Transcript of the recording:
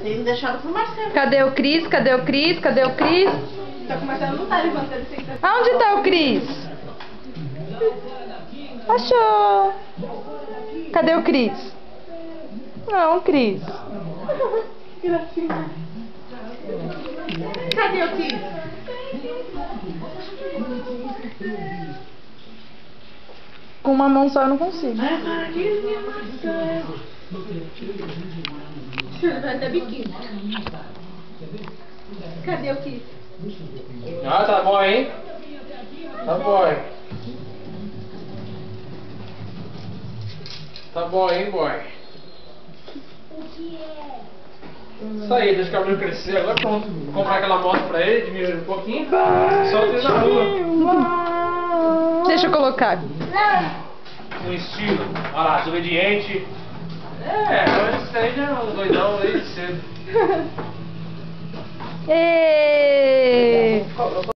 Tem deixado pro Marcelo. Cadê o Cris? Cadê o Cris? Cadê o Cris? Só que o Marcelo não tá levantando sem que tá... Aonde tá o Cris? Achou! Cadê o Cris? Não, Cris. Gracinha. Cadê o Cris? Com uma mão só eu não consigo. Ai, para que minha maçã. Você vai dar biquíni. Cadê o Cris? Ah, tá bom, hein? Tá bom, hein? Tá bom, hein, boy? Isso aí, deixa o cabelo crescer. Agora pronto. Vou comprar aquela moto pra ele, diminuir um pouquinho. Solta ele na rua. Deixa eu colocar. No estilo. Olha lá, desobediente. É, isso aí já é um doidão desde cedo.